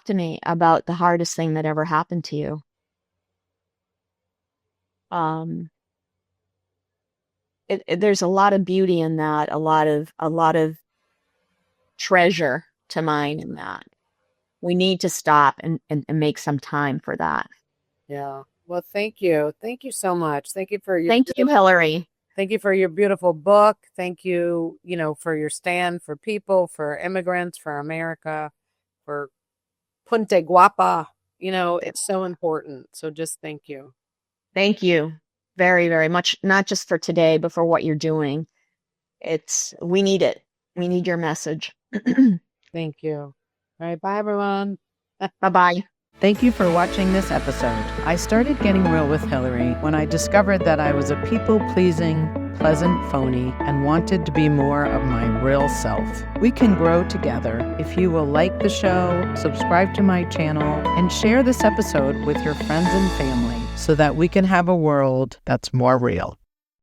[SPEAKER 2] to me about the hardest thing that ever happened to you. There's a lot of beauty in that, a lot of treasure to mine in that. We need to stop and make some time for that.
[SPEAKER 3] Yeah. Well, thank you. Thank you so much. Thank you for your
[SPEAKER 2] Thank you, Hilary.
[SPEAKER 3] Thank you for your beautiful book. Thank you, for your stand for people, for immigrants, for America, for Ponte Guapa. It's so important. So just thank you.
[SPEAKER 2] Thank you very, very much, not just for today, but for what you're doing. We need it. We need your message.
[SPEAKER 3] Thank you. All right. Bye, everyone.
[SPEAKER 2] Bye-bye.
[SPEAKER 1] Thank you for watching this episode. I started getting real with Hilary when I discovered that I was a people-pleasing, pleasant phony and wanted to be more of my real self. We can grow together if you will like the show, subscribe to my channel, and share this episode with your friends and family so that we can have a world that's more real.